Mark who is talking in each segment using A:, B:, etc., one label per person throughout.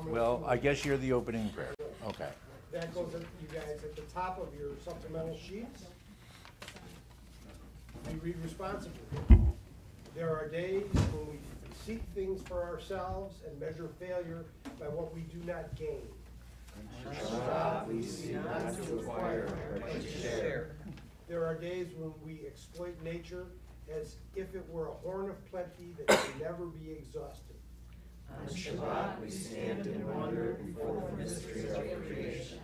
A: Well, I guess you're the opening prayer. Okay.
B: That goes, you guys, at the top of your supplemental sheets. We read responsibly. There are days when we seek things for ourselves and measure failure by what we do not gain.
C: On Shabbat we seek not to acquire, but to share.
B: There are days when we exploit nature as if it were a horn of plenty that can never be exhausted.
C: On Shabbat we stand in wonder before the mysteries of creation.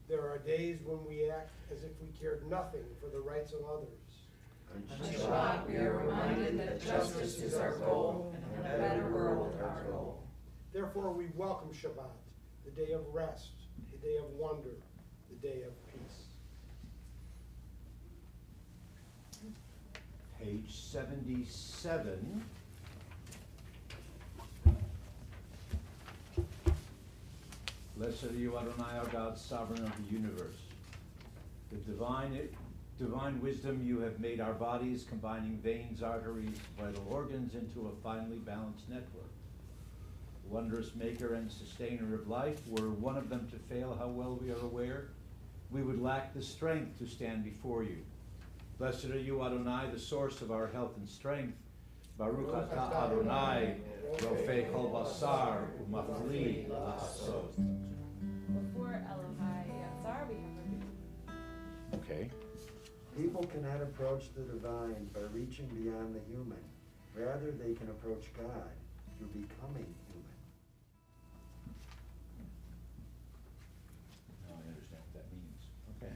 B: There are days when we act as if we cared nothing for the rights of others.
C: On Shabbat we are reminded that justice is our goal and a better world our goal.
B: Therefore we welcome Shabbat, the day of rest, the day of wonder, the day of peace.
A: Page 77. Blessed are you, Adonai, our God, sovereign of the universe. The divine wisdom you have made our bodies, combining veins, arteries, vital organs into a finely balanced network. Wondrous maker and sustainer of life, were one of them to fail, how well we are aware, we would lack the strength to stand before you. Blessed are you, Adonai, the source of our health and strength. Baruch atah Adonai, rofei kol basar, umafli la'asot.
D: Before Elohai Yatzar, we have a
A: Okay.
E: People cannot approach the divine by reaching beyond the human. Rather, they can approach God through becoming human.
A: Now I understand what that means. Okay.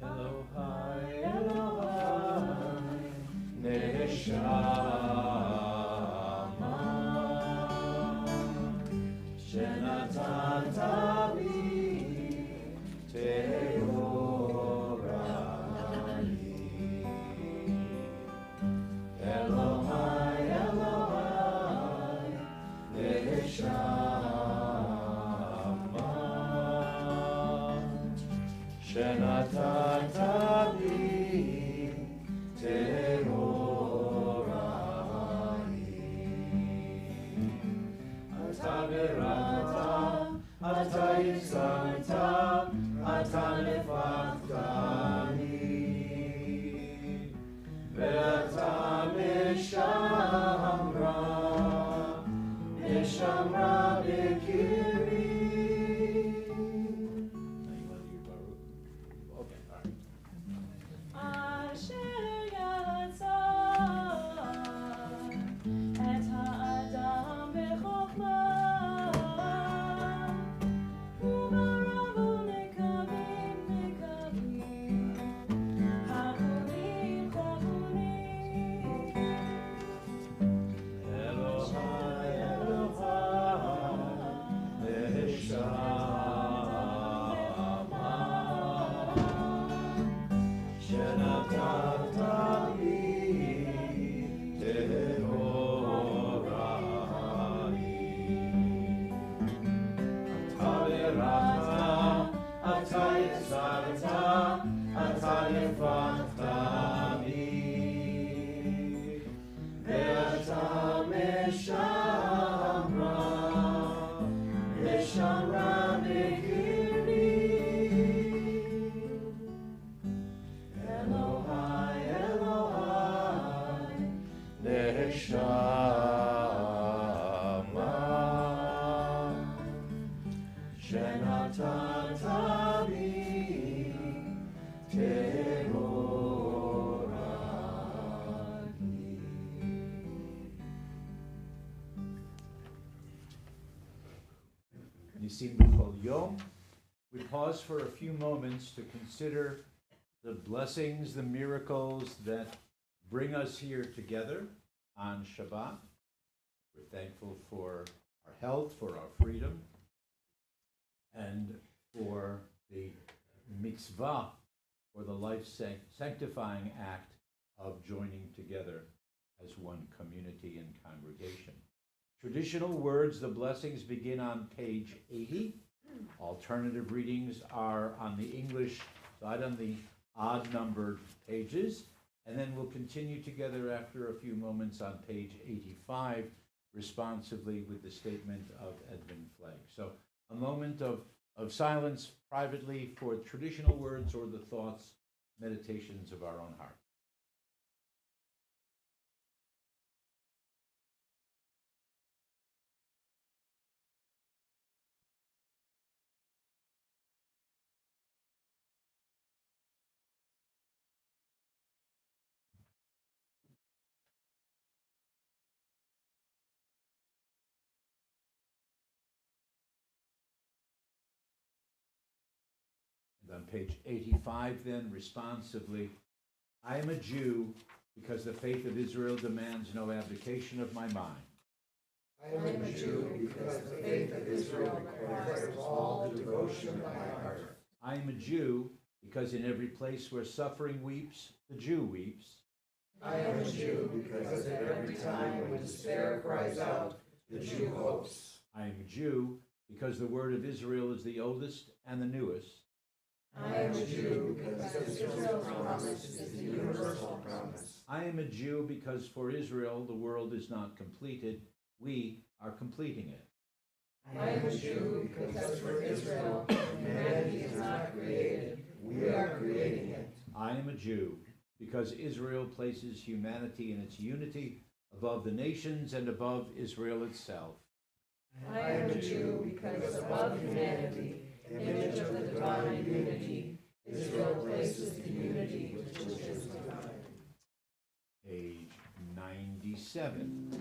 A: Elohai, Elohai, Neshama, Shenatata bi Teorani. Elohai, Elohai, Neshama, Shenatata bi Teorani. Ata berata, ata yisarta, ata nefachtani, ve'ata meshamra, meshamra bekiri. Okay, all right.
D: Asher Yatzar et ha'adam bechokma, ubaravu nekavim nekavim, chachurim chachurim.
A: Elohai, Elohai, Neshama, Shenatata bi Teorani. Ata berata, ata yisarta, ata nefachtani, ve'ata meshamra, meshamra bekiri. Elohai, Elohai, Neshama, Shenatata bi Teorani. Nisim b'chol yom. We pause for a few moments to consider the blessings, the miracles that bring us here together on Shabbat. We're thankful for our health, for our freedom, and for the mitzvah, for the life-sanctifying act of joining together as one community and congregation. Traditional words, the blessings begin on page 80 Alternative readings are on the English side on the odd-numbered pages, and then we'll continue together after a few moments on page 85, responsively with the statement of Edmund Flagg. So a moment of silence privately for traditional words or the thoughts, meditations of our own heart. On page 85 then, responsively, I am a Jew because the faith of Israel demands no abdication of my mind.
B: I am a Jew because the faith of Israel requires all the devotion of my heart.
A: I am a Jew because in every place where suffering weeps, the Jew weeps.
B: I am a Jew because at every time when despair cries out, the Jew hopes.
A: I am a Jew because the word of Israel is the oldest and the newest.
B: I am a Jew because Israel's promise is the universal promise.
A: I am a Jew because for Israel the world is not completed, we are completing it.
B: I am a Jew because for Israel humanity is not created, we are creating it.
A: I am a Jew because Israel places humanity in its unity above the nations and above Israel itself.
C: I am a Jew because above humanity, image of the divine unity, Israel places the unity which is divine.
A: Page 97.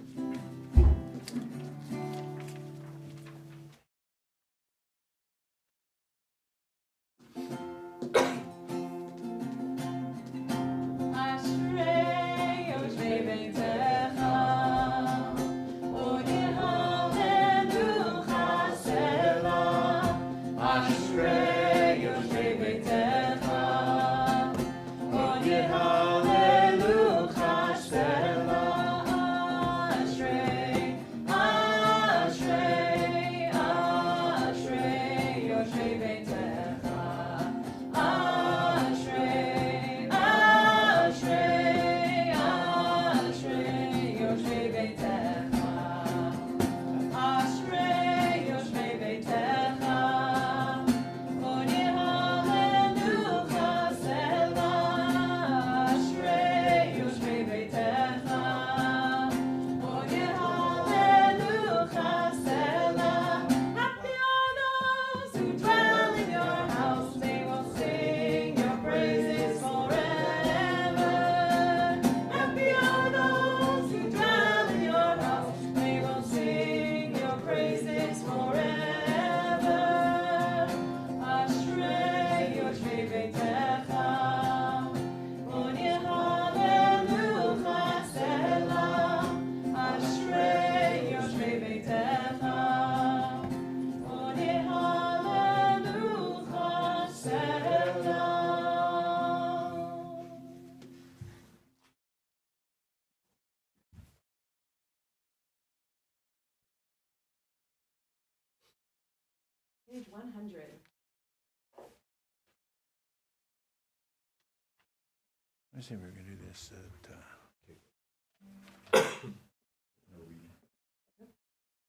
C: Page 100.
A: I say we're going to do this no reading.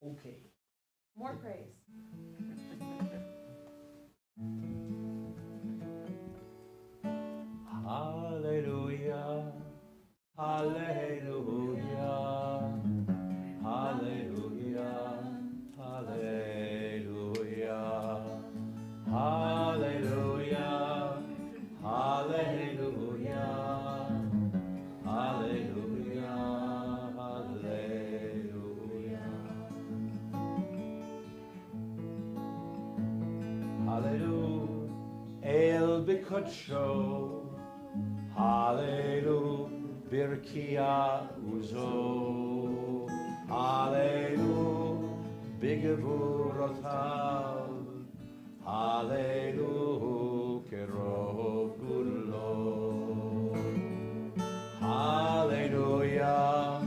A: Okay.
C: More praise.
A: Hallelujah, hallelujah, hallelujah, hallelujah, hallelujah, hallelujah, hallelujah, hallelujah. Hallelujah, El Bikocho. Hallelujah, Birkia Uzo. Hallelujah, Bigavurotav. Hallelujah, Kerov Gulo. Hallelujah,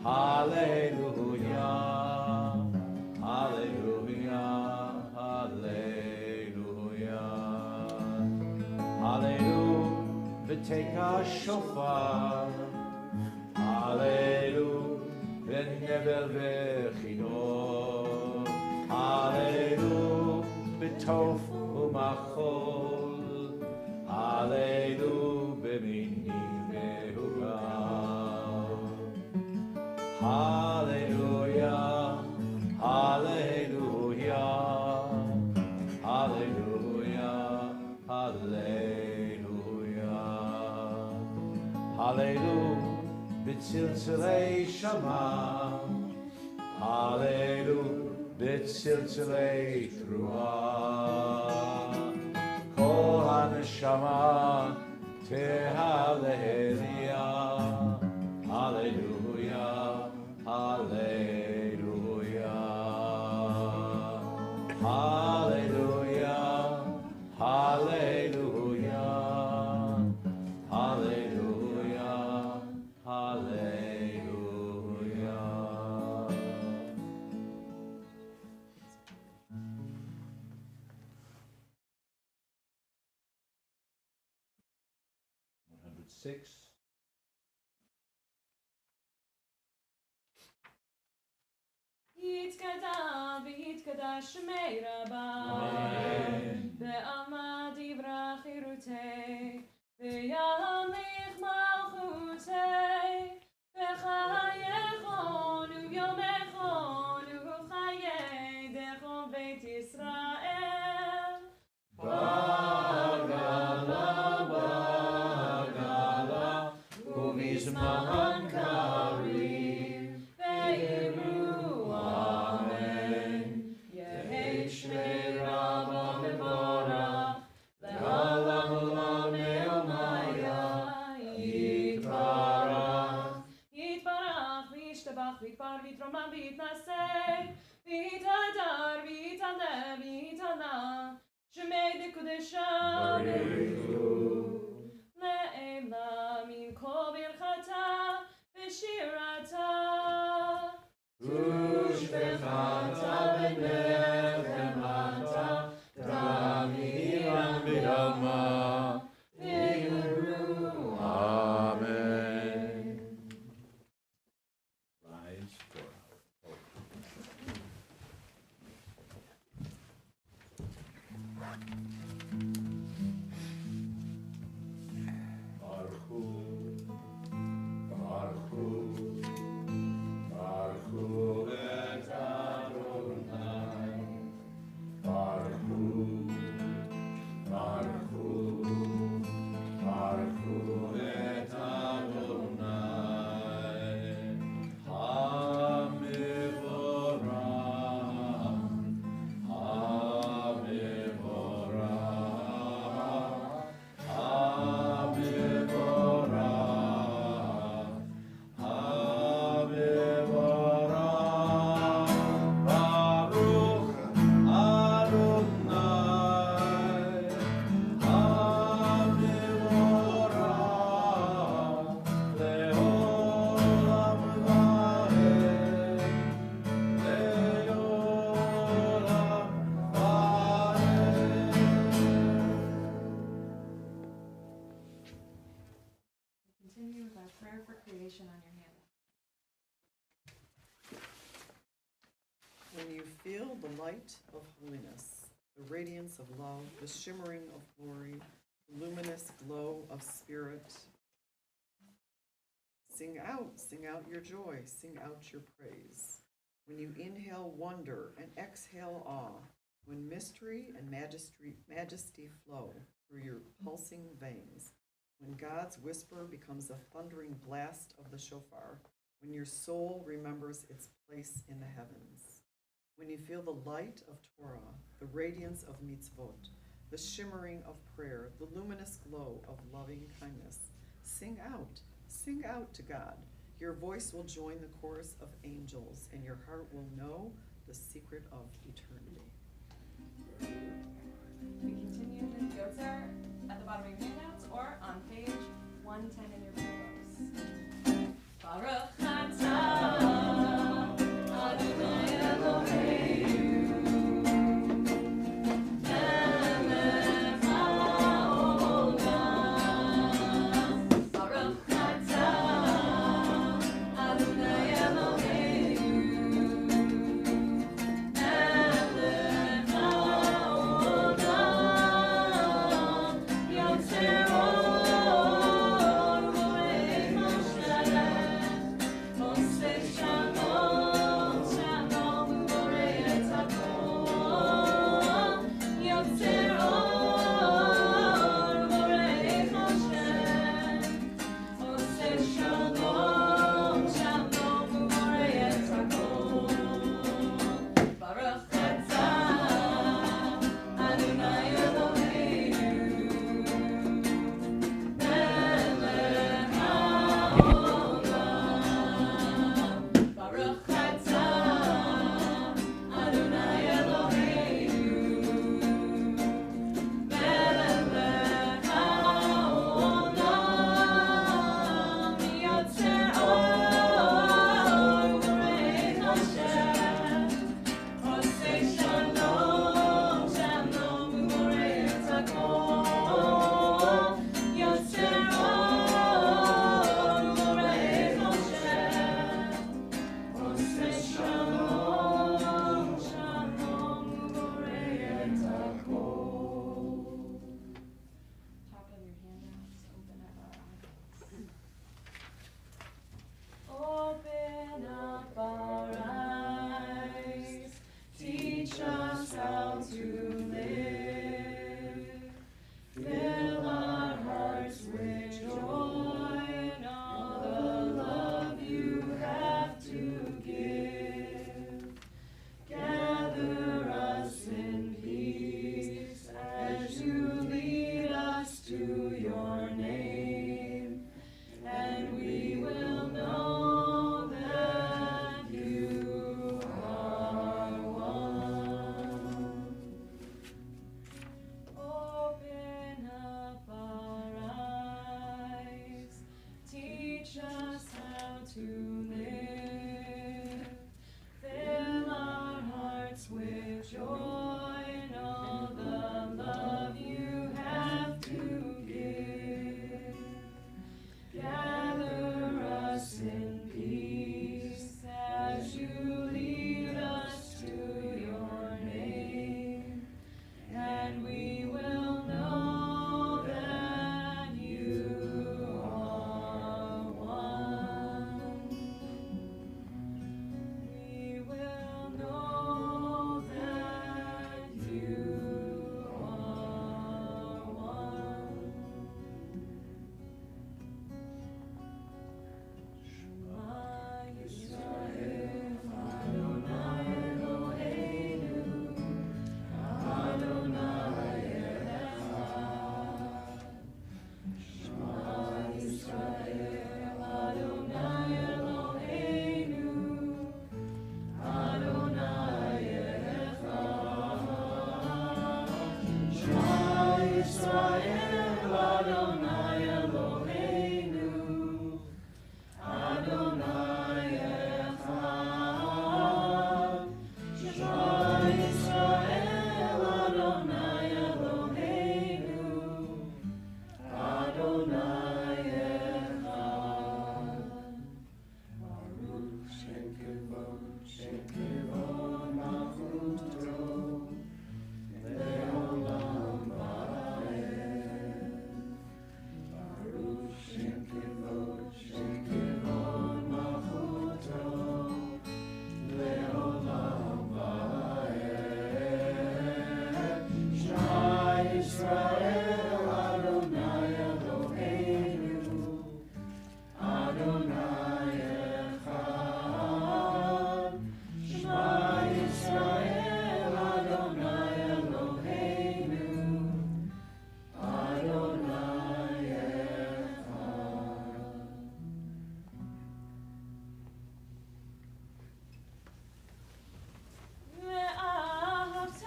A: Hallelujah, Hallelujah, Hallelujah. בשופר, הללו בנבל וכינור, הללו בטוף ומחול, הללו במינים מהורם. Hallelujah, hallelujah, hallelujah, hallelujah. Hallelujah, b'tziltzilei shama. Hallelujah, b'tziltzilei truah. Kol haneshama tehaleliyah. Hallelujah, hallelujah. Hallelujah, hallelujah, hallelujah, hallelujah. 106.
D: יתקדע ויתקדש שמי רבה, בעלמא דברה חירותי, וימליך מלכותי, וחייכון ויומכון וחיי דכל בית ישראל.
A: בגלה, בגלה, ובזמן קריב, ויאמרו אמן. יהי שמי רבה מבורך, לעולם עולם מעלמיה, יתברך.
D: יתברך וישתבח ויתפאר ויתרומם ויתנשא, ויתהדר ויתעלה ויתעלה, שמי דקודשה לעילה מן כל ברכתה ושירתה.
A: ושפחתה ונחמתה, תמירם בעלמא, ויאמרו אמן. Rise for our Baruch Hu, Baruch Hu, Baruch Hu et Adonai. Baruch Hu, Baruch Hu, Baruch Hu et Adonai. Hamivorah, Hamivorah, Hamivorah, Hamivorah. Baruch Adonai, Hamivorah, le'olam va'ed, le'olam va'ed.
C: Continue with our prayer for creation on your handout.
F: When you feel the light of holiness, the radiance of love, the shimmering of glory, the luminous glow of spirit, sing out your joy, sing out your praise. When you inhale wonder and exhale awe, when mystery and majesty flow through your pulsing veins, when God's whisper becomes a thundering blast of the shofar, when your soul remembers its place in the heavens, when you feel the light of Torah, the radiance of mitzvot, the shimmering of prayer, the luminous glow of loving kindness, sing out to God. Your voice will join the chorus of angels, and your heart will know the secret of eternity.
C: We continue with Yotzer at the bottom of your handouts or on page 110 in your prayer books. Baruch atah Adonai Eloheinu melech haolam. Baruch
D: to live. Fill our hearts with joy in all the love you have to give. Gather us in peace as you lead us to your name, and we will know that you are one. We will know that you are one. Shema Yisrael, Adonai Eloheinu, Adonai Echad. Shema Yisrael, Adonai Eloheinu, Adonai Echad. Shema Yisrael, Adonai Eloheinu, Adonai Echad. Shema Yisrael, Adonai Eloheinu, Adonai Echad. Baruch Shem Kivod Malchuto, Le'olam va'ed. Baruch Shem Kivod Malchuto, Le'olam va'ed. Shema Yisrael, Adonai Eloheinu, Adonai Echad. Shema Yisrael, Adonai Eloheinu, Adonai Echad. ואהבת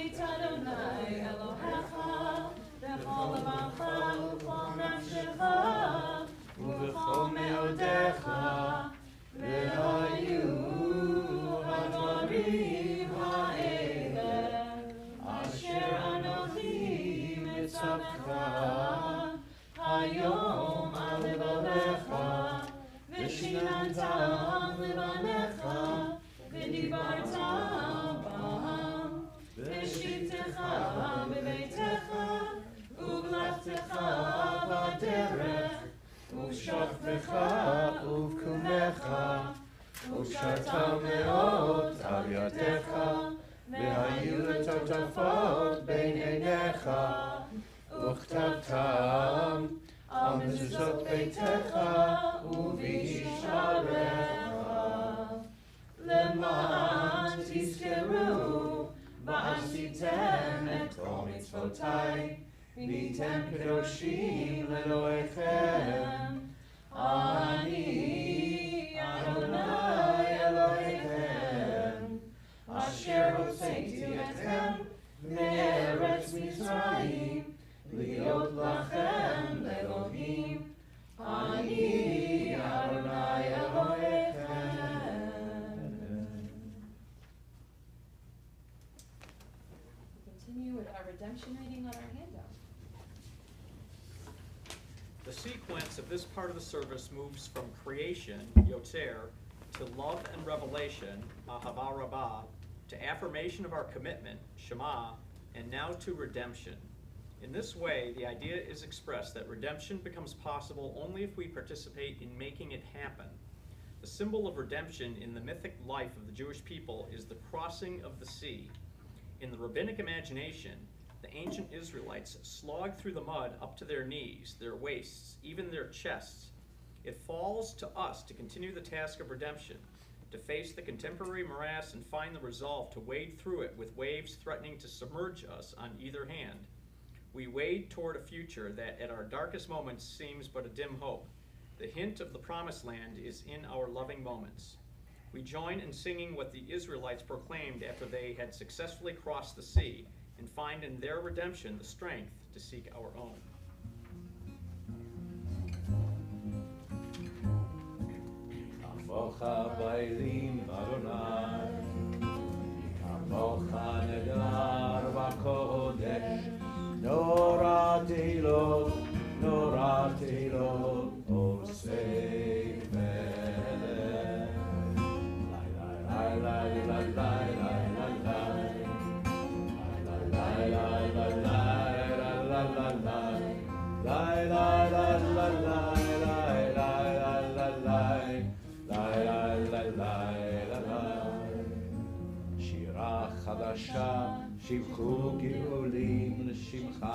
D: את אדוני אלוהיך בכל לבבך ובכל נפשך ובכל מאודיך, והיו הדברים האלה אשר אנוכי מצווך היום על לבביך, ושיננתם לבניך, ודיברת בם, בשבתך בביתך, ובלכתך בדרך, ובשכבך ובקומך, ובשרת מאוד על ידיך, והיו לטוטפות בין עיניך, וכתבתם על מזוזות ביתך ובשעריך, למען תזכרו ועשיתם את כל מצוותיי, והייתם קדושים לאלוהיכם. אני אדוני אלוהיכם, אשר הוצאתי אתכם מארץ מצרים, להיות לכם לאלוהים. אני אדוני אלוהיכם.
C: Continue with our redemption reading on our handout.
G: The sequence of this part of the service moves from creation, Yotzer, to love and revelation, Ahava Rabbah, to affirmation of our commitment, Shema, and now to redemption. In this way, the idea is expressed that redemption becomes possible only if we participate in making it happen. The symbol of redemption in the mythic life of the Jewish people is the crossing of the sea. In the rabbinic imagination, the ancient Israelites slogged through the mud up to their knees, their waists, even their chests. It falls to us to continue the task of redemption, to face the contemporary morass and find the resolve to wade through it with waves threatening to submerge us on either hand. We wade toward a future that at our darkest moments seems but a dim hope. The hint of the promised land is in our loving moments. We join in singing what the Israelites proclaimed after they had successfully crossed the sea, and find in their redemption the strength to seek our own.
A: Kamocha Bailim Adonai, Kamocha Nedar Bakodesh, Nora Tehilot, Nora Tehilot, Osei Melech. Lai lai lai lai lai lai lai lai lai lai lai lai lai lai שירה חדשה, שבחו גאולים לשמך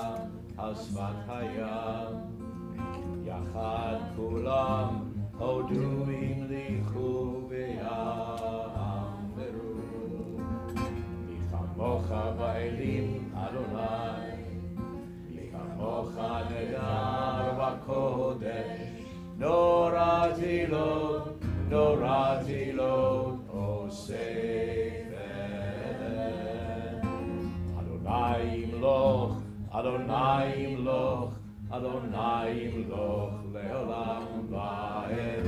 A: על שפת הים. יחד כולם הודו המליכו ויאמרו, מי כמוך באלים אדוני, מי כמוך נדר בקודש, נורתי לו, נורתי לו, עושה Adonai Imloch, Adonai Imloch, Adonai Imloch, Leolam Vaed.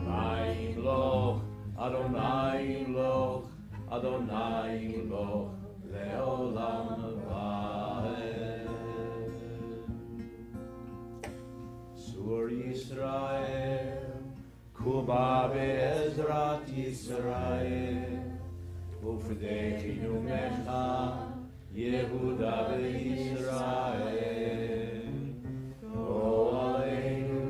A: Adonai Imloch, Adonai Imloch, Adonai Imloch, Leolam Vaed. Sur Yisrael, Kuba Be'ezrat Yisrael, Ufdechinu Mecha, Yehuda ve'Yisrael. Go Aleinu,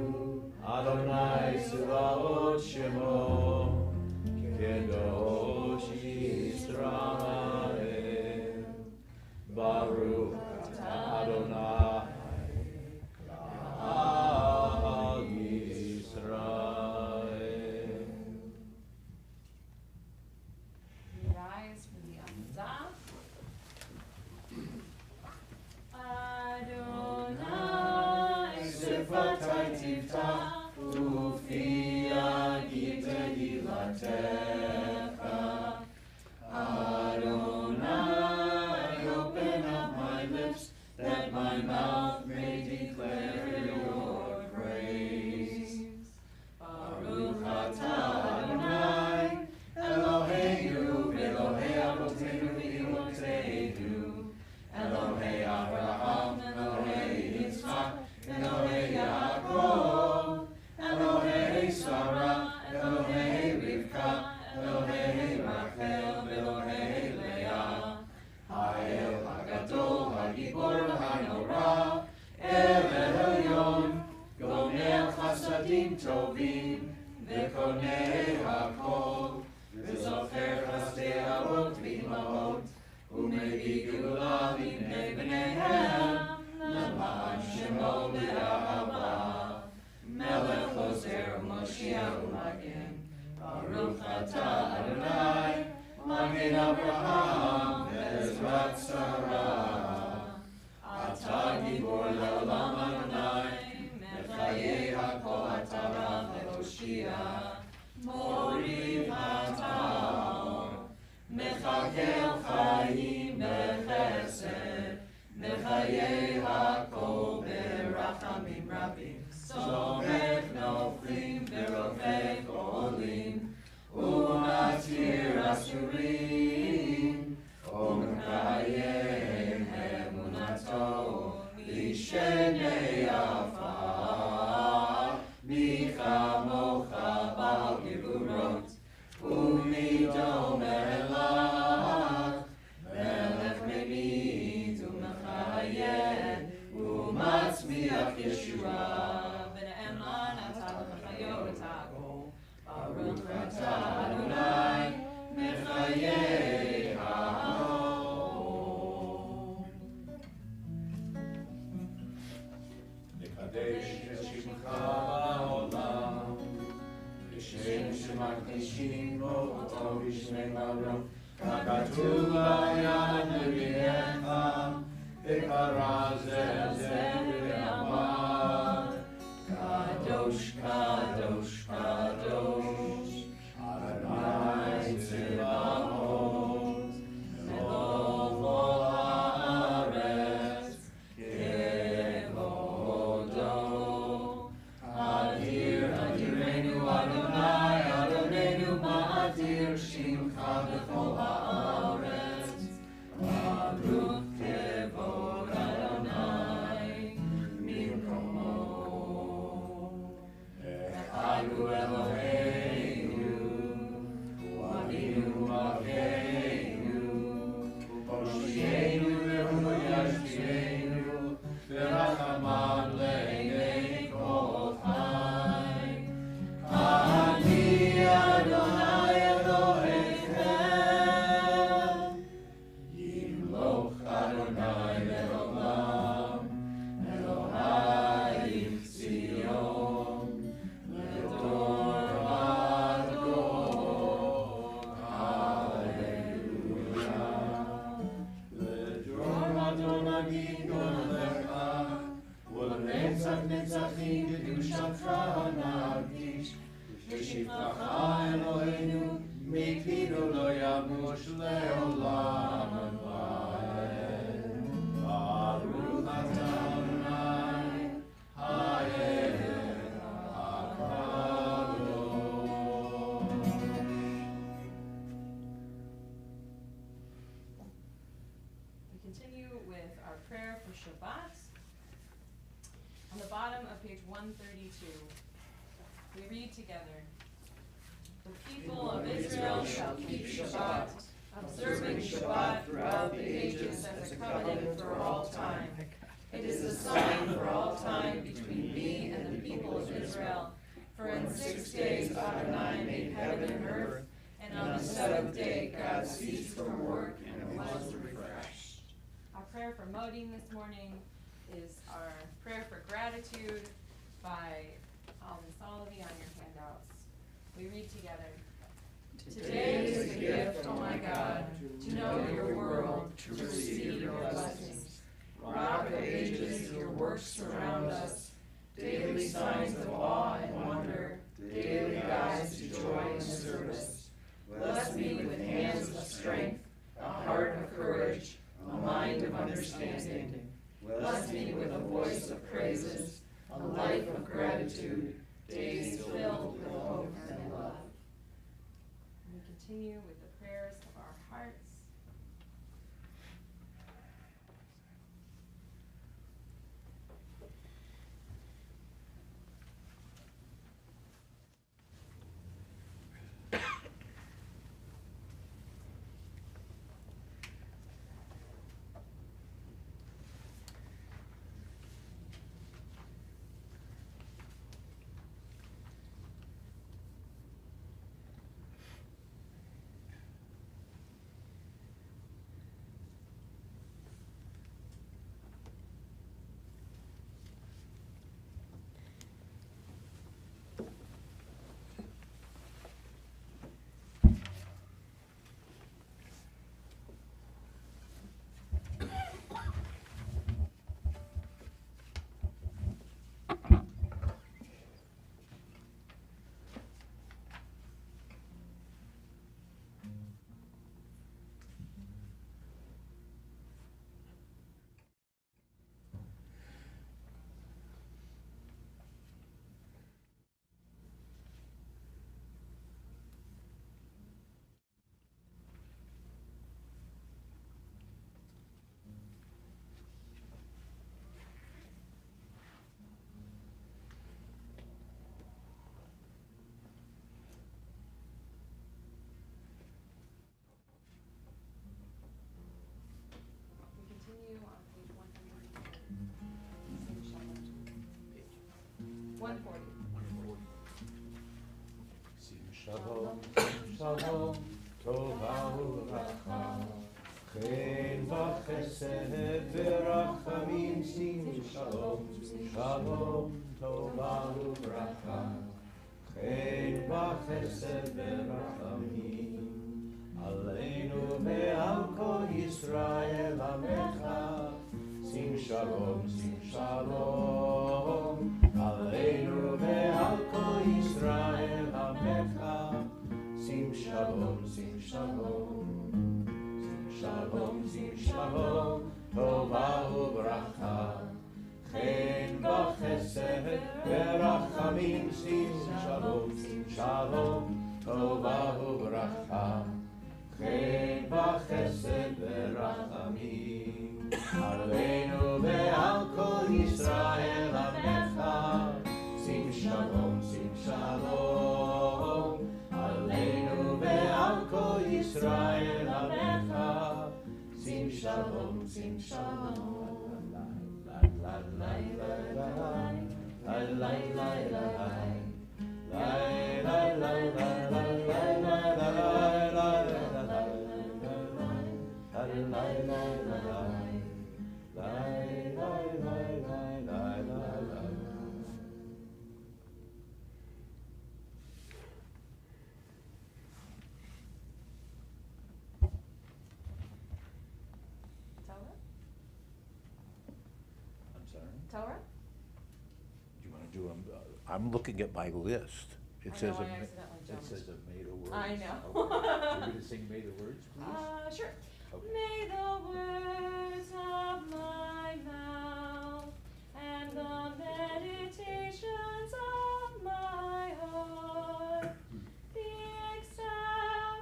A: Adonai Tzevaot Shemo, Kedosh Yisrael. Baruch atah Adonai, Al Yisrael.
C: Rise for the Amidah. Adonai
D: Sifatai tiftach ufi yagid tehilatecha. Adonai, open up my lips, that my mouth may declare your praise. Baruch atah Adonai, Eloheinu, Elohei Avotenu v'Imotenu, Elohei Abraham, Elohei Yitzchak, Elohei Yaakov, Elohei Sarah, Elohei Rivka, Elohei Rachel, Elohei Leah, Ha'el HaGadol, HaGibor, HaNorah, El Elyon, Gomer Chasadim Tovim, V'konei HaKol, V'zocher Chasdei Avot V'Imahot, Umevii Geula Libnei Bneihem, L'man Shemo Le'ahava, Melech Chozer Moshiach U'Magen, Baruch atah Adonai, Magen Avraham Ve'ezrat Sarah. Atah Gibor Le'olam Adonai, Mechayei HaKol Atara Ve'Hoshia, Moriv HaTaor, Mechakel Chaim Bechesed, Mechayei HaKol Berachamim Rabim, Somech Noflim Berofech Olim, Umatir Asurim, Umekayem Emunato, Lishenei Afar, Michamocha Bal Gevurot, Umido Melach, Melech Memit Umechayed, Umatzmiach Yeshua,
C: V'ne'eman atah l'chayot ha'kol.
D: Baruch atah Adonai, Mechayei ha'ol.
A: Nekadesh et Shimcha ba'olam, L'shem shemaqdishim אותו בשמי ברוך, ככתוב ביד נביאך, וקרא זה ואמר, קדוש קדוש קדוש, אדוני צבאות, מלוא הארץ כבודו. אדיר אדירנו אדוני אדוננו
D: קדושתך נקדיש, ושפרך אלוהינו, מפינו לא ימוש לעולם ועד. ברוך אתה אדוני, האל הקדוש.
C: We continue with our prayer for Shabbat. On the bottom of page 132, we read together, "The people of Israel shall keep Shabbat, observing Shabbat throughout the ages as a covenant for all time. It is a sign for all time between me and the people of Israel. For in 6 days Adonai made heaven and earth, and on the seventh day God ceased from work and was refreshed." Our prayer for Modin this morning is our prayer for gratitude by Alvin Salavi on your handouts. We read together. "Today is a gift, oh my God, to know your world, to receive your blessings. Rock of ages, your works surround us, daily signs of awe and wonder, daily guides to joy and service. Bless me with hands of strength, a heart of courage, a mind of understanding. Bless me with a voice of praises, a life of gratitude, days filled with hope and love." And we continue with the prayers of our hearts. We continue on page 140. 140.
A: Shalom, shalom, tova u'bracha, chen v'chesed v'rachamim, sim shalom, shalom, tova u'bracha, chen v'chesed v'rachamim, aleinu ve'al kol Yisrael amecha, sim shalom, aleinu ve'al kol Yisrael amecha, sim shalom, tova u'bracha, chen v'chesed v'rachamim, sim shalom, tova u'bracha, chen v'chesed v'rachamim, aleinu ve'al kol Yisrael amecha, sim shalom, aleinu ve'al kol Yisrael amecha, sim shalom, la la la la la la la la
C: Torah?
A: I'm sorry?
C: Torah?
A: Do you want to do them? I'm looking at my list. It
C: I
A: says,
C: know, I
A: a ma-
C: accidentally
A: it
C: jumped.
A: says a May the words.
C: I know.
A: Okay. You're gonna sing May the words, please?
C: Sure.
A: Okay.
C: May the words of my mouth and the meditations of my heart be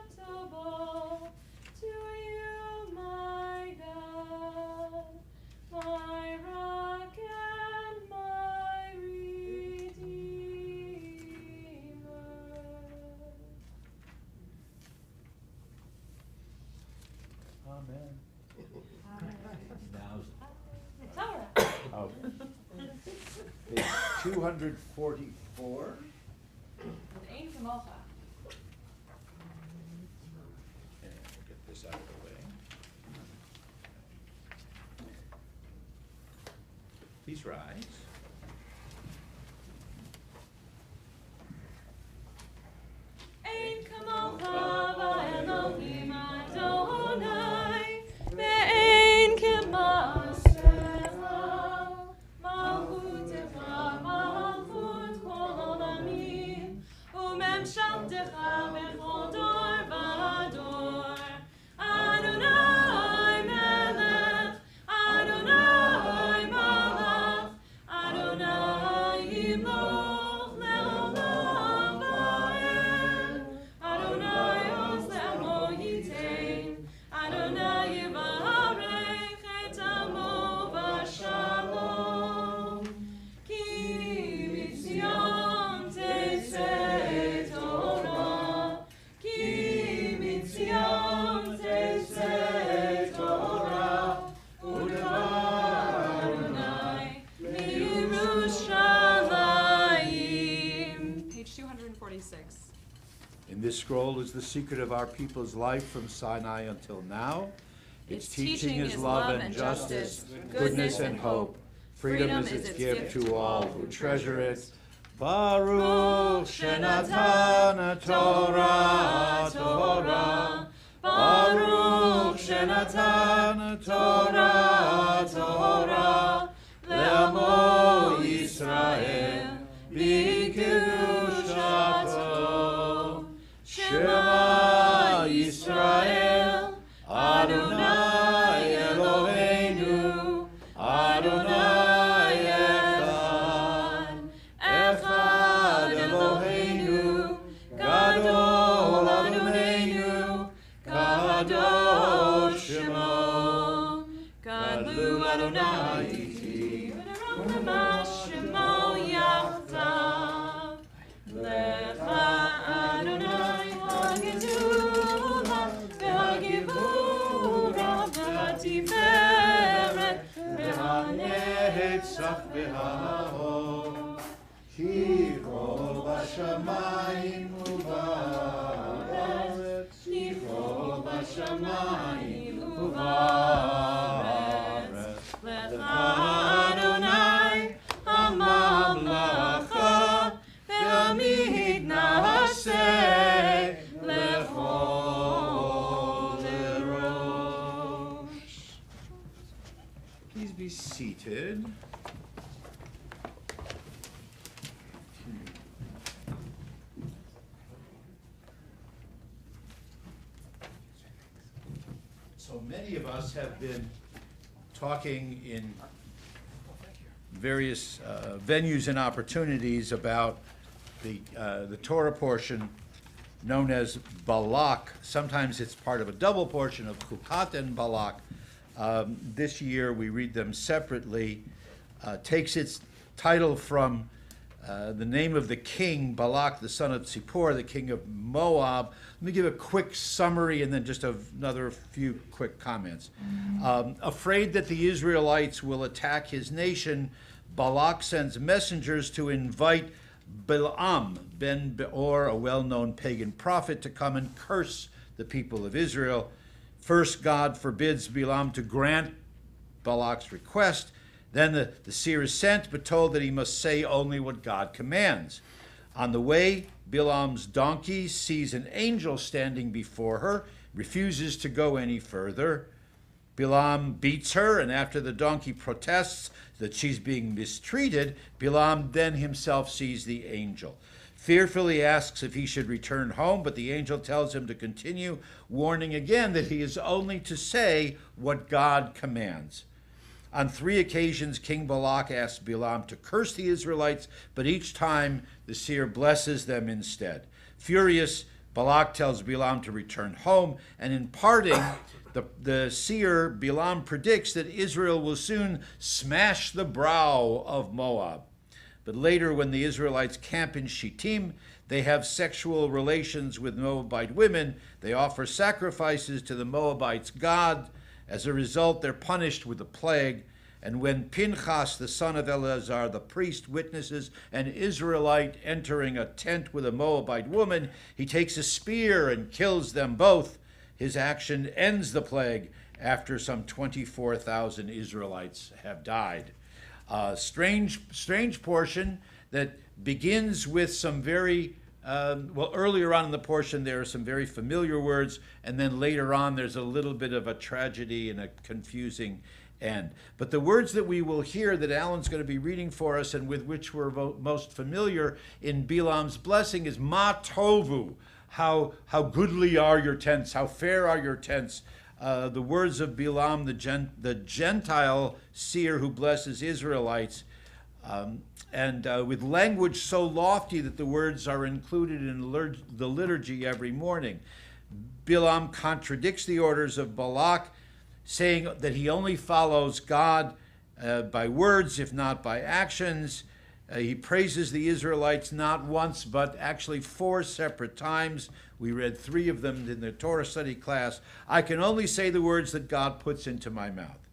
C: acceptable to you, my God, my rock and my redeemer.
A: Amen. Now's,
C: Torah.
A: oh. Page 244.
C: Ein kamocha.
A: And we'll get this out of the way. Please rise.
C: Ein kamocha ba'Elohim Adonai, ve'ein k'ma'asecha, malchutecha malchut kol olamim, u'memshaltecha bechol dor v'dor. Adonai melech, Adonai malach, Adonai yimloch le'olam va'ed. Adonai osem lo yitain, Adonai yivarech et amo v'shalom. Ki mitzion tetzeh Torah, ki mitzion tetzeh Torah, u'devar Adonai miYerushalayim. Page 246.
A: In this scroll is the secret of our people's life from Sinai until now. Its teaching is love and justice, goodness and hope. Freedom is its gift to all who treasure it. Baruch Shenatan Torah Torah. Baruch Shenatan Torah Torah. Le'amo Yisrael b'kedushato. Shema Yisrael, Adonai Eloheinu, Adonai Echad, Echad Eloheinu, Gadol Adonai, Kadosh Shemo, Gadlu Adonai Iti, V'nerom Shemo Yachtav, Lecha Adonai Hagedula, V'hagivura, V'hatiferet, V'hanetzach, V'hahor, Ki kol b'shamayim u'ba'aretz, Ki kol b'shamayim u'ba'aretz, Lecha Adonai hamamlacha, Ve'amid na'aseh lechol erosh. Please be seated. So many of us have been talking in various venues and opportunities about the Torah portion known as Balak. Sometimes it's part of a double portion of Chukat and Balak. This year we read them separately. Takes its title from the name of the king, Balak, the son of Zippor, the king of Moab. Let me give a quick summary and then just another few quick comments. Afraid that the Israelites will attack his nation, Balak sends messengers to invite Balaam ben Beor, a well-known pagan prophet, to come and curse the people of Israel. First, God forbids Balaam to grant Balak's request. Then the seer is sent, but told that he must say only what God commands. On the way, Balaam's donkey sees an angel standing before her, refuses to go any further. Balaam beats her, and after the donkey protests that she's being mistreated, Balaam then himself sees the angel. Fearfully asks if he should return home, but the angel tells him to continue, warning again that he is only to say what God commands. On 3 occasions, King Balak asks Balaam to curse the Israelites, but each time the seer blesses them instead. Furious, Balak tells Balaam to return home, and in parting, the seer Balaam predicts that Israel will soon smash the brow of Moab. But later, when the Israelites camp in Shittim, they have sexual relations with Moabite women. They offer sacrifices to the Moabites' god. As a result, they're punished with a plague. And when Pinchas, the son of Eleazar, the priest, witnesses an Israelite entering a tent with a Moabite woman, he takes a spear and kills them both. His action ends the plague after some 24,000 Israelites have died. Strange portion that begins with some very, earlier on in the portion there are some very familiar words, and then later on there's a little bit of a tragedy and a confusing end. But the words that we will hear that Alan's going to be reading for us and with which we're most familiar in Balaam's blessing is Ma Tovu. How goodly are your tents, how fair are your tents. The words of Balaam, the Gentile seer who blesses Israelites, with language so lofty that the words are included in the liturgy every morning. Balaam contradicts the orders of Balak, saying that he only follows God by words, if not by actions. He praises the Israelites not once, but actually 4 separate times. We read 3 of them in the Torah study class. I can only say the words that God puts into my mouth.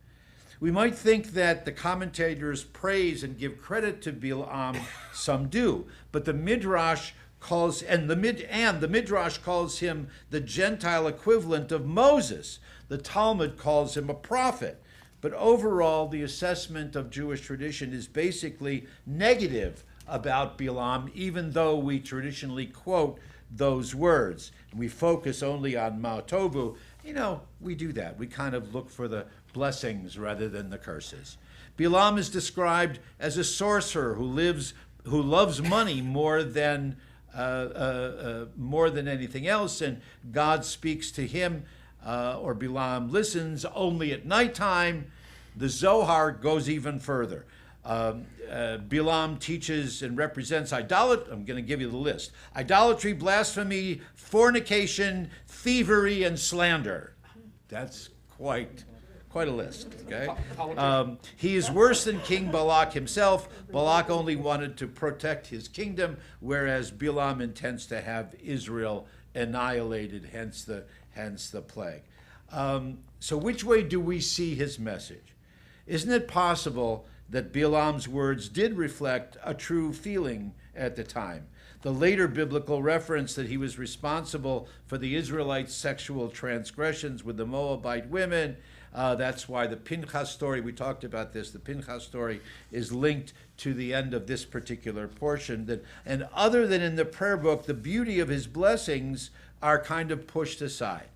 A: We might think that the commentators praise and give credit to Balaam. Some do, but the Midrash calls the Midrash calls him the Gentile equivalent of Moses. The Talmud calls him a prophet. But overall, the assessment of Jewish tradition is basically negative about Balaam, even though we traditionally quote those words. And we focus only on Ma Tovu. We do that. We kind of look for the blessings rather than the curses. Balaam is described as a sorcerer who loves money more than anything else, and God speaks to him, or Balaam listens only at nighttime. The Zohar goes even further. Balaam teaches and represents idolatry. I'm going to give you the list: idolatry, blasphemy, fornication, thievery, and slander. That's quite a list. Okay. He is worse than King Balak himself. Balak only wanted to protect his kingdom, whereas Balaam intends to have Israel annihilated. Hence the plague. So which way do we see his message? Isn't it possible that Balaam's words did reflect a true feeling at the time? The later biblical reference that he was responsible for the Israelites' sexual transgressions with the Moabite women, that's why the Pinchas story, we talked about this, the Pinchas story is linked to the end of this particular portion. And other than in the prayer book, the beauty of his blessings are kind of pushed aside.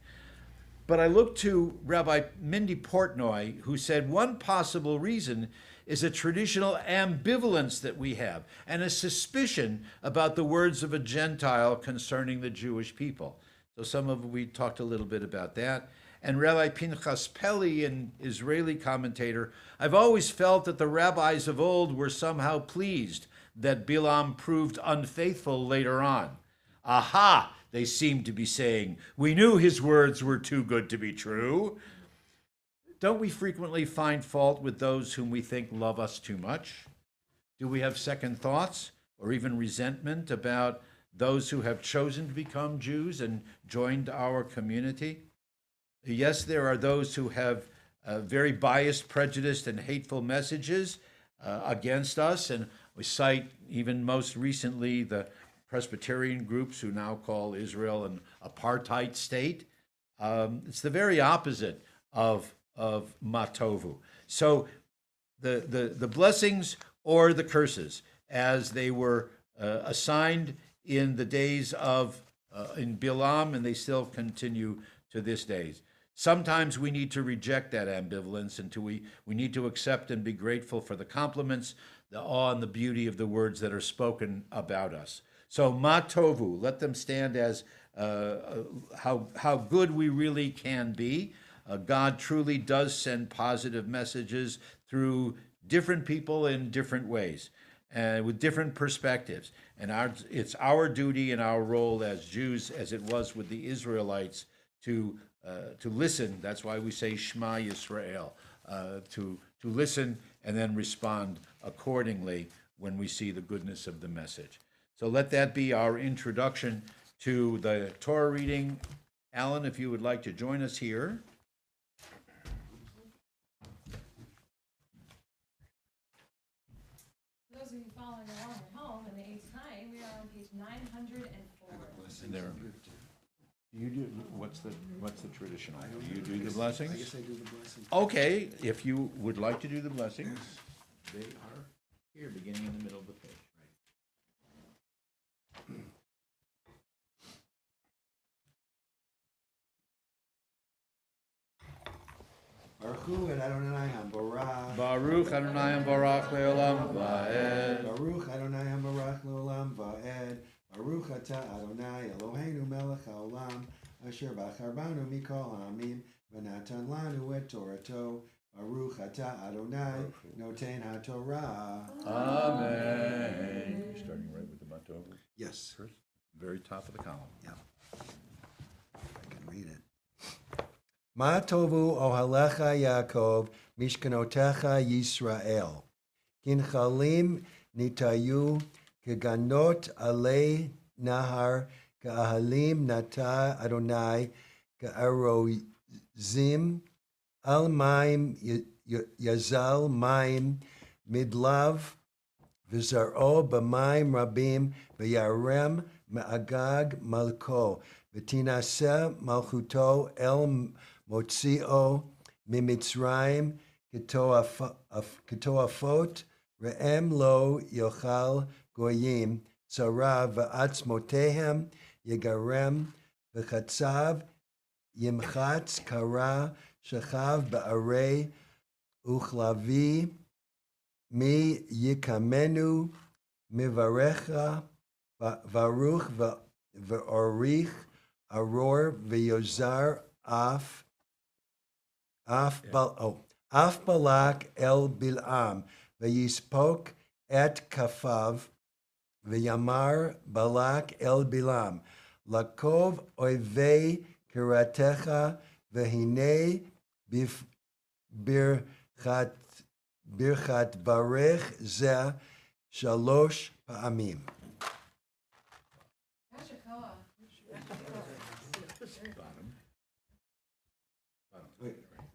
A: But I looked to Rabbi Mindy Portnoy, who said one possible reason is a traditional ambivalence that we have and a suspicion about the words of a Gentile concerning the Jewish people. So we talked a little bit about that. And Rabbi Pinchas Peli, an Israeli commentator, I've always felt that the rabbis of old were somehow pleased that Balaam proved unfaithful later on. Aha! They seem to be saying, we knew his words were too good to be true. Don't we frequently find fault with those whom we think love us too much? Do we have second thoughts or even resentment about those who have chosen to become Jews and joined our community? Yes, there are those who have very biased, prejudiced, and hateful messages against us, and we cite even most recently the Presbyterian groups who now call Israel an apartheid state. It's the very opposite of Matovu. So the blessings or the curses, as they were assigned in the days of in Balaam, and they still continue to this day. Sometimes we need to reject that ambivalence, and we need to accept and be grateful for the compliments, the awe, and the beauty of the words that are spoken about us. So, ma tovu, let them stand as how good we really can be. God truly does send positive messages through different people in different ways and with different perspectives. And it's our duty and our role as Jews, as it was with the Israelites, to listen. That's why we say Shema Yisrael, to listen and then respond accordingly when we see the goodness of the message. So let that be our introduction to the Torah reading. Alan, if you would like to join us here.
C: For those of you following along at home in the eighth time, we are on page 904.
A: And there, you do. What's the traditional? Do you do the blessings?
E: I guess I do the blessing.
A: Okay, if you would like to do the blessings, they are here, beginning in the middle of the page.
E: Baruch Hu et Adonai HaMborach.
A: Baruch Adonai Barach Leolam Vaed.
E: Baruch Adonai HaMborach Leolam Vaed. Baruch Atah Adonai Eloheinu Melech HaOlam Asher Bacharbanu Mikol Ha'amim V'natan Lanu et Torato. Baruch Atah Adonai Noten HaTorah.
A: Amen. You're starting right with the Matov.
E: Yes.
A: First, very top of the column.
E: Yeah. I can read it. Ma tovu ohalecha Yaakov, mishkanotecha Yisrael. Kinchalim nitayu, keganot alei nahar, keahalim nata Adonai, kearozim, al maim yazal maim, midlav, v'zar'o b'maim rabim, v'yarem me'agag malko, v'tinaseh malchuto el Motzio mimitzrayim ketoafot re'em lo yochal goyim tzara v'atzmotehem yegarem v'chatzav yimchatz kara shechav ba'arei uchlavi mi yikamenu mivarecha varuch v'orich aror v'yozar Af Balak el Bilam, v'yispok et kafav, v'yamar Balak el Bilam, lakov oivei kiratecha, v'hine birchat barech zeh shalosh pa'amim.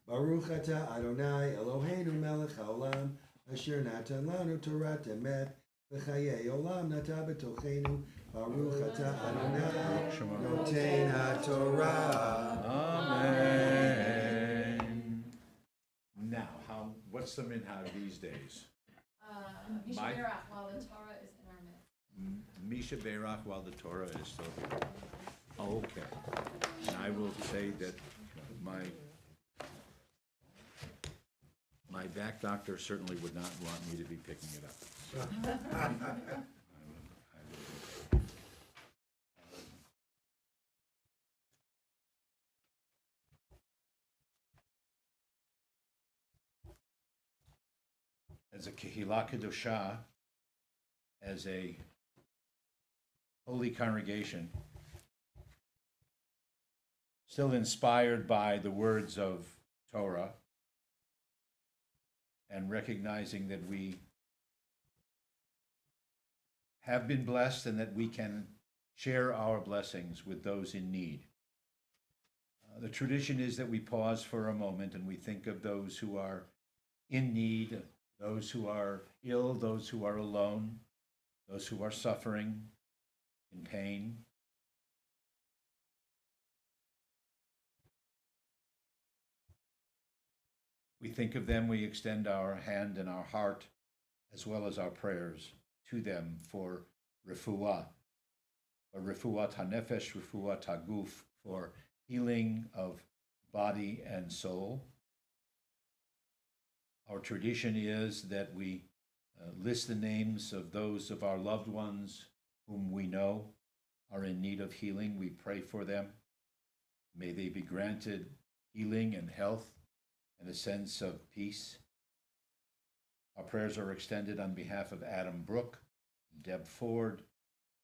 E: Baruch atah Adonai Eloheinu melech haolam asher natan lanu Torah emet v'chayei olam nata b'tochenu. Baruch atah Adonai noten haTorah.
A: Amen. Now, what's the minhag these days?
C: Misha Berach, while the Torah is in our midst.
A: Misha Berach while the Torah is still here. Okay. And I will say that my back doctor certainly would not want me to be picking it up. So, I will. As a Kehillah Kedoshah, as a holy congregation, still inspired by the words of Torah, and recognizing that we have been blessed and that we can share our blessings with those in need. The tradition is that we pause for a moment and we think of those who are in need, those who are ill, those who are alone, those who are suffering, in pain. We think of them, we extend our hand and our heart, as well as our prayers to them for refuah, refuat hanefesh, refuat haguf, for healing of body and soul. Our tradition is that we list the names of those of our loved ones whom we know are in need of healing. We pray for them. May they be granted healing and health and a sense of peace. Our prayers are extended on behalf of Adam Brook, Deb Ford,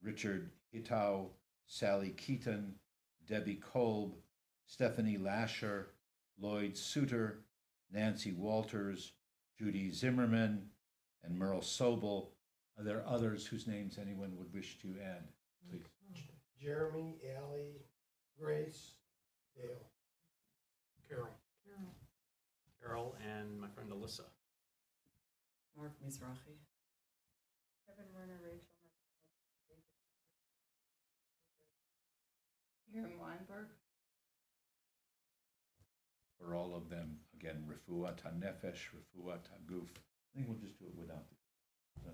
A: Richard Hitau, Sally Keaton, Debbie Kolb, Stephanie Lasher, Lloyd Suter, Nancy Walters, Judy Zimmerman, and Merle Sobel. Are there others whose names anyone would wish to add? Please.
B: Jeremy, Allie, Grace, Dale.
G: Carol. Carol and my friend Alyssa.
F: Mark Mizrahi.
C: Kevin Werner, Rachel,
H: Aaron Weinberg.
A: For all of them, again, Refuat HaNefesh, Refuat HaGuf. I think we'll just do it without the.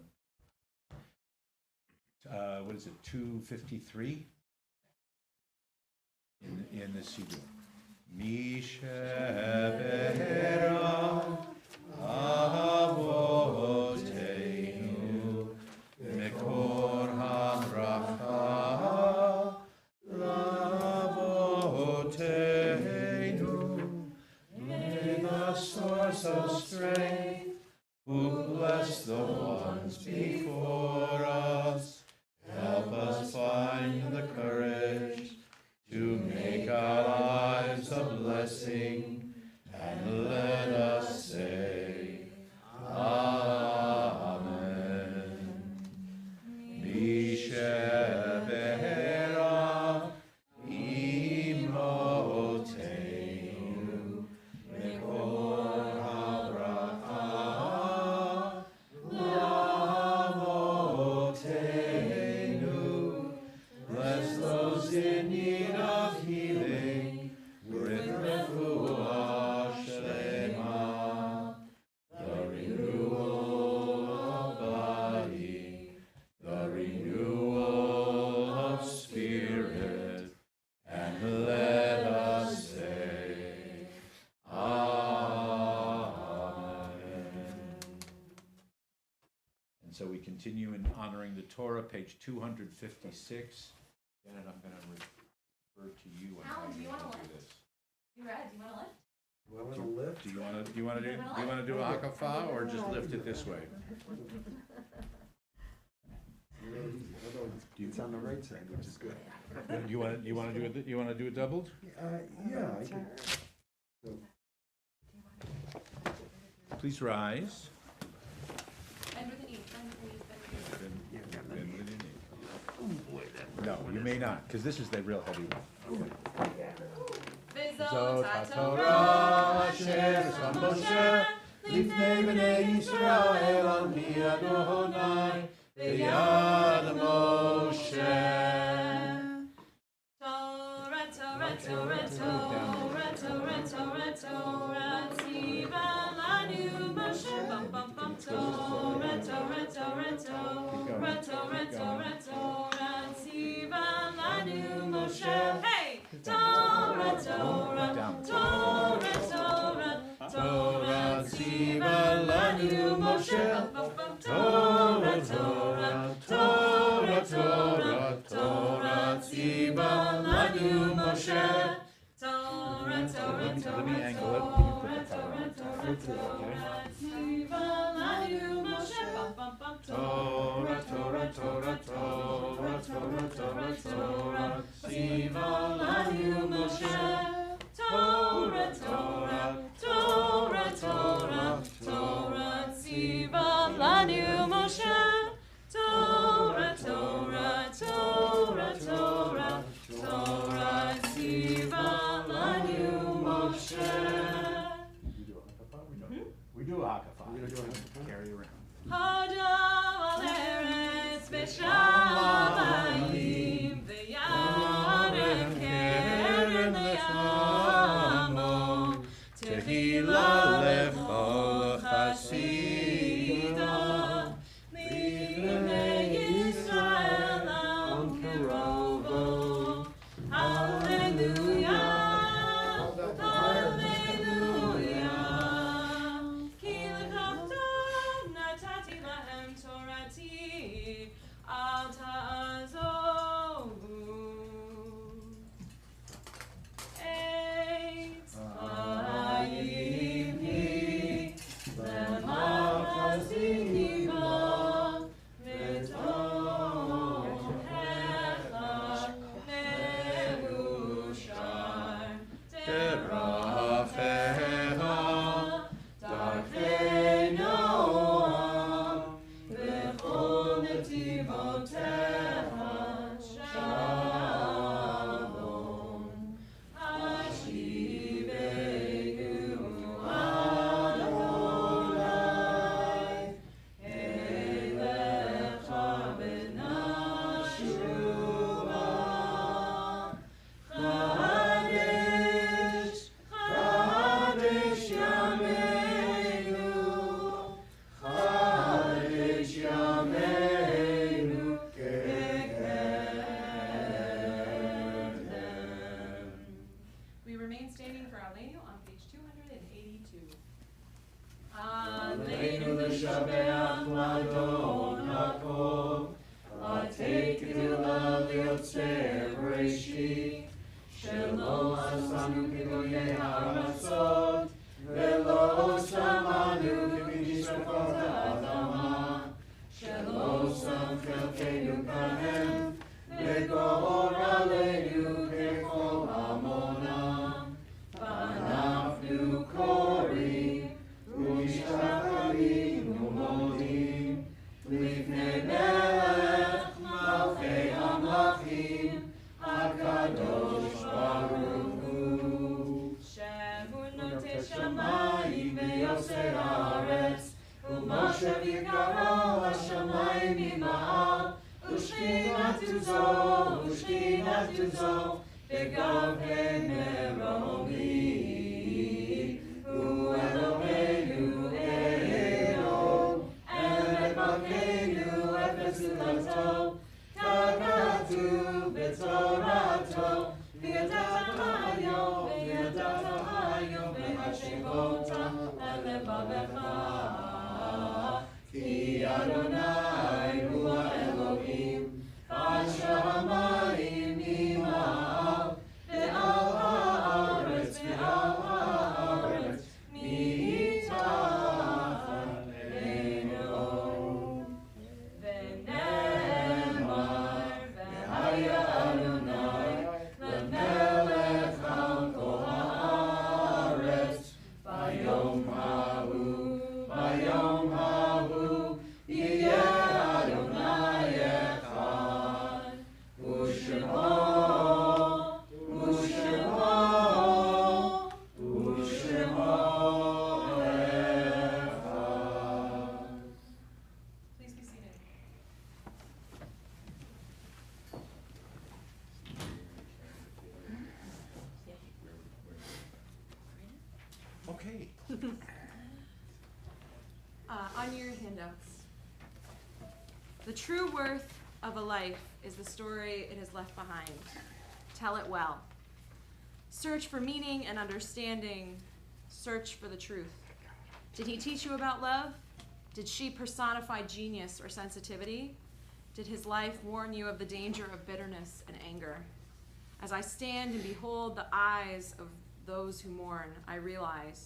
A: What is it, 253? In the Siddur. Mishabera Avoteinu Mekor HaBracha Lavoteinu. May the source of strength, who bless the ones before us, help us find the courage to make our lives a blessing, and let us say, Amen. Mishebera imoteinu mekor habracha lavoteinu. Bless those in need of healing with refuah shlema, the renewal of body, the renewal of spirit, and let us say, Amen. And so we continue in honoring the Torah, page 256. Janet, I'm going to refer to you on how
C: Alan, do you want to
A: do
C: lift?
A: this.
C: You read? Do you want to lift?
E: Do I want to lift?
A: Do you want to do a hakafa or just lift it this way?
E: It's on the right side, which is good.
A: Do you want to do it doubled?
E: Yeah, I can. So,
A: Please rise.
C: Bend with the knees. Bend with the knees. Bend with the knees.
A: Bend with your knee. No, you may not, because this is the real heavy one.
C: Vizot
A: HaTorah asher son Moshe lifnei bnei Yisrael al pi Adonai v'yad Moshe.
C: Torah, Torah, Torah, Torah, Torah, Torah, Torah, Tziva lanu Moshe, bum bum bum. Torah, Torah, Torah, Torah, Torah, Torah, Torah, Tziva lanu Moshe. Hey, Torah, Torah, Torah, Torah, Torah, Tziva lanu Moshe, bum bum. Torah, Torah, Torah, Torah, Torah, Tziva lanu Moshe. Torah, Torah, Torah,
A: Let me angle it.
C: Torah, Torah, Torah, Tziva lanu Moshe, bum bum bum.
A: Torah, Torah, Torah, Torah, Torah, Torah, Torah, Tziva lanu Moshe. Torah, Torah, Torah, Torah, Torah, Tziva lanu Moshe. Torah, Torah, Torah, Torah, Torah, Tziva lanu Moshe. We do a hakafa. Carry around. Hodam al eretz v'shamayim v'yarek
D: יוצר בראשית, שלא עשנו כגויי הארצות, ולא שמענו כמשפחות האדמה, שלא שם חלקנו כהם, וגורלנו ככל עמונם. ואנחנו קוראים ומשתחווים ומודים לפני מלך מלכי המלכים הקדוש ברוך הוא.
C: שהוא נוטה
D: שמיים ויוצר הארץ, ומשה יקרא השמיים ממעל, ושכינתו זו בגבי מרומי. הוא אלוהינו אלוהינו, אמת מלכנו אפס זולתו, ככתוב בתורתו, וידעת היום והשבות על לבבך, כי אדוני הוא האלוהים, השמיים ממעל, ועל הארץ מתחת עינו. ונאמר, והיה אדוני למלך על כל הארץ, ביום ההוא יהיה אדוני אחד, ושמו אחד.
C: Please be seated.
A: Okay.
C: On your handouts. The true worth of a life is the story it has left behind. Tell it well. Search for meaning and understanding. Search for the truth. Did he teach you about love? Did she personify genius or sensitivity? Did his life warn you of the danger of bitterness and anger? As I stand and behold the eyes of those who mourn, I realize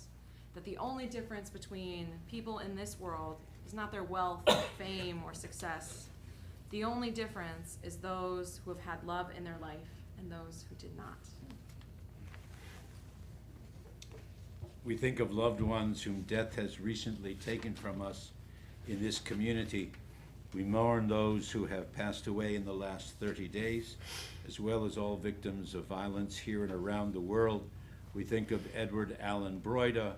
C: that the only difference between people in this world is not their wealth, fame, or success. The only difference is those who have had love in their life and those who did not.
A: We think of loved ones whom death has recently taken from us in this community. We mourn those who have passed away in the last 30 days, as well as all victims of violence here and around the world. We think of Edward Allen Broida,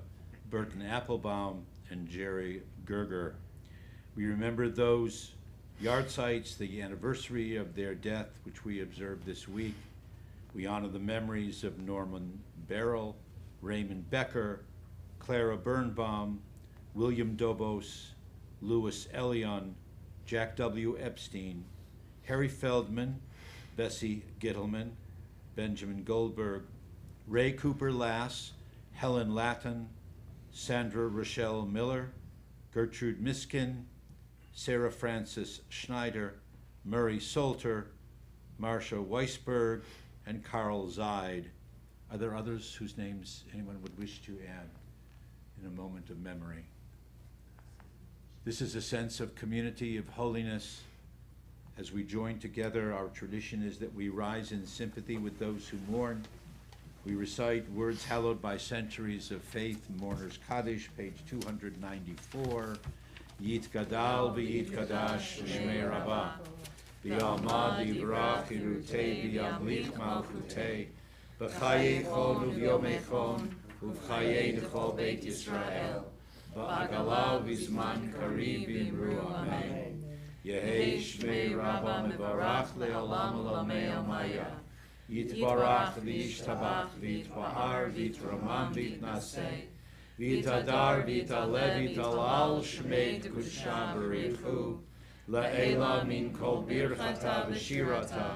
A: Burton Applebaum, and Jerry Gerger. We remember those yard sites, the anniversary of their death, which we observed this week. We honor the memories of Norman Barrell, Raymond Becker, Clara Birnbaum, William Dobos, Louis Elion, Jack W. Epstein, Harry Feldman, Bessie Gittleman, Benjamin Goldberg, Ray Cooper Lass, Helen Lattin, Sandra Rochelle Miller, Gertrude Miskin, Sarah Frances Schneider, Murray Salter, Marcia Weisberg, and Carl Zeid. Are there others whose names anyone would wish to add in a moment of memory? This is a sense of community, of holiness. As we join together, our tradition is that we rise in sympathy with those who mourn. We recite words hallowed by centuries of faith, Mourner's Kaddish, page 294. Yit Gadal v'yit Kadash Shmei Rabbah, v'yalmad yivrach irutei v'yamlich malchutei, b'chayei chon u'vyomei chon, u'v'chayei d'chol Beit Yisrael, ba'agala v'zman kariv v'imru amen. Yehei Shmei Rabbah mevarach le'olam olamei amaya. Yitbarach v'yishtabach v'yitbahar v'yitramam v'yitnaseh, v'yitadar v'yitalev v'yitalal shmei d'kudsha b'richu, la'ela min kol birchata v'shirata,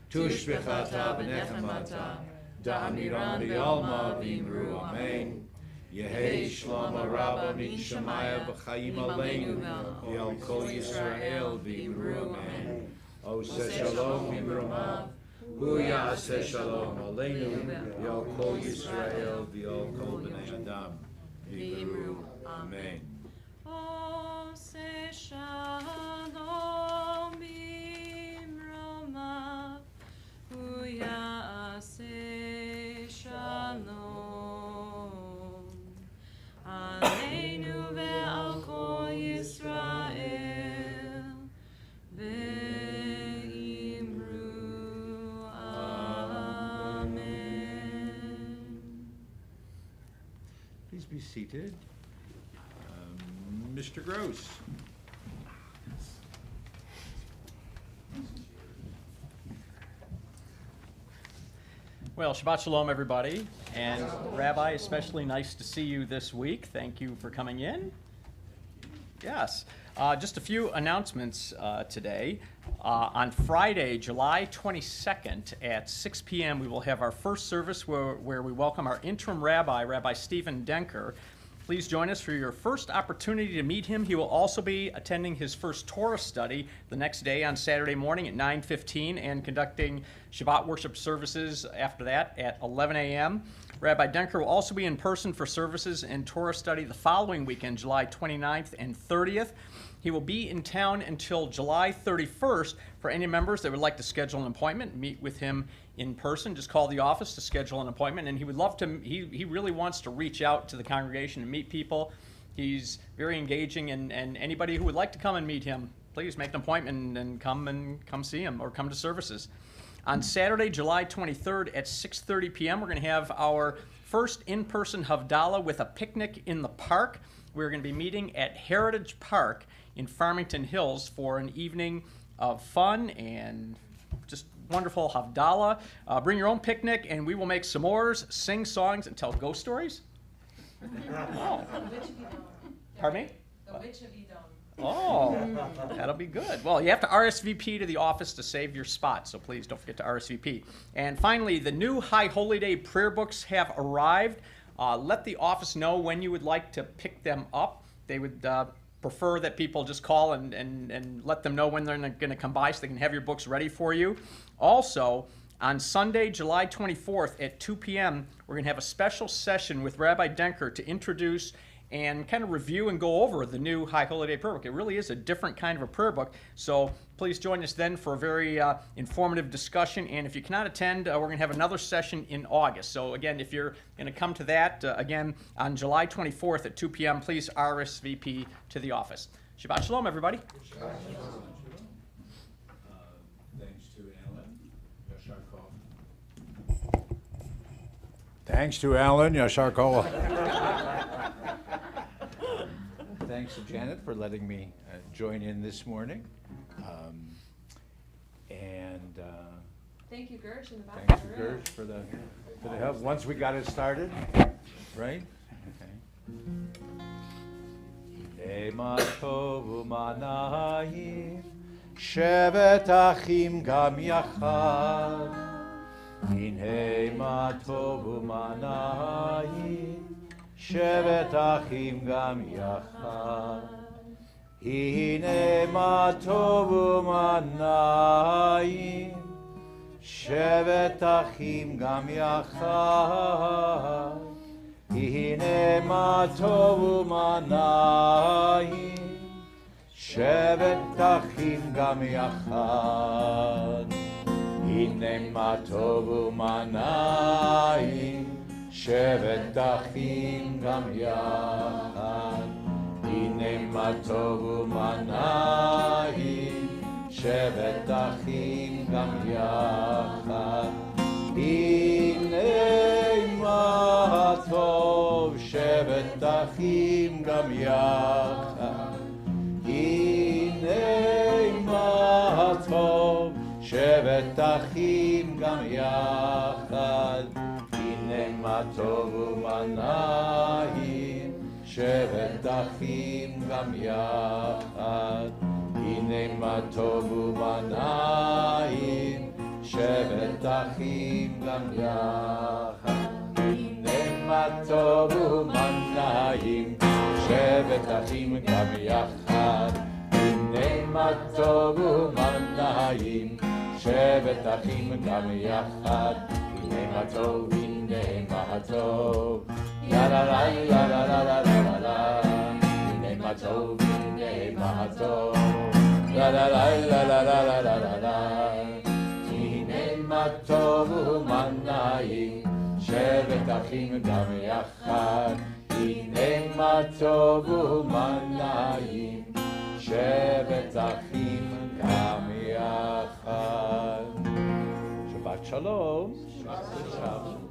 A: tushbechata v'nechemata, da'amiram v'yalma v'imru amen. Yehei shlom rabba min shemaya v'chayim aleinu, v'yal kol Yisrael v'imru amen. Oseh Shalom Imromav, Hu Ya'aseh Shalom Aleinu, V'al Kol Yisrael, V'al Kol B'nai Adam. V'imru. Amen.
C: Oseh Shalom Imromav, Hu Ya'aseh Shalom Aleinu ve'al kol Yisrael, ve'imru. Amen.
A: Please be seated. Mr. Gross.
G: Well, Shabbat Shalom, everybody. And Rabbi, especially nice to see you this week. Thank you for coming in. Yes. Just a few announcements today. On Friday, July 22nd at 6 p.m., we will have our first service where we welcome our interim rabbi, Rabbi Stephen Denker. Please join us for your first opportunity to meet him. He will also be attending his first Torah study the next day on Saturday morning at 9:15 and conducting Shabbat worship services after that at 11 a.m. Rabbi Denker will also be in person for services and Torah study the following weekend, July 29th and 30th. He will be in town until July 31st. For any members that would like to schedule an appointment, meet with him in person, just call the office to schedule an appointment. And he would love to, he really wants to reach out to the congregation and meet people. He's very engaging, and anybody who would like to come and meet him, please make an appointment and come see him or come to services. On Saturday, July 23rd at 6:30 p.m., we're going to have our first in-person Havdalah with a picnic in the park. We're going to be meeting at Heritage Park in Farmington Hills for an evening of fun and just wonderful Havdalah. Bring your own picnic, and we will make s'mores, sing songs, and tell ghost stories. Oh.
C: The Witch of Edom.
G: Pardon me?
C: The Witch of Edom.
G: Oh, that'll be good. Well, you have to RSVP to the office to save your spot, so please don't forget to RSVP. And finally, the new High Holy Day prayer books have arrived. Let the office know when you would like to pick them up. They would prefer that people just call and let them know when they're going to come by so they can have your books ready for you. Also, on Sunday, July 24th at 2 p.m., we're going to have a special session with Rabbi Denker to introduce and kind of review and go over the new High Holy Day prayer book. It really is a different kind of a prayer book, so please join us then for a very informative discussion. And if you cannot attend, we're going to have another session in August. So again, if you're going to come to that, again, on July 24th at 2 p.m., please RSVP to the office. Shabbat Shalom, everybody.
A: Shabbat Shalom. Thanks to Alan. Yashar Kol. Thanks to Alan. Yashar Kol. Thanks to Janet for letting me join in this morning.
C: Thank you, Gersh, in the back
A: Thanks
C: of
A: to
C: the room.
A: Gersh for the help. Once we got it started, right? Okay. Shevet achim gam yachad. Hinei ma tov u'manayim. Shevet achim gam yachad. Hinei ma tov u'manayim. Shevet achim gam yachad. Hinei ma tov u'manayim. Shevet achim gam yachad. Hinei ma tov u'manayim. Shevet achim gam yachad. Hinei ma tov u'manayim. Shevet achim gam yachad. Hinei ma tov. Shevet achim gam yachad. Hinei ma tov. Shevet achim gam yachad. Hinei ma tov u'manayim. Shevet achim gam yachad. Hinei ma tov u'manayim. Shevet achim gam yachad. Hinei ma tov u'manayim. Shevet achim gam yachad.
D: הנה מה טוב ומה נעים, שבת אחים גם יחד, הנה מה טוב, הנה מה טוב, לה לה לה לה לה לה לה לה לה, הנה מה טוב, הנה מה טוב, לה לה לה לה לה לה לה לה לה לה, הנה מה טוב ומה נעים, שבת אחים גם יחד, הנה מה טוב ומה נעים, שבת אחים גם יחד. שבת שלום. שבת שלום.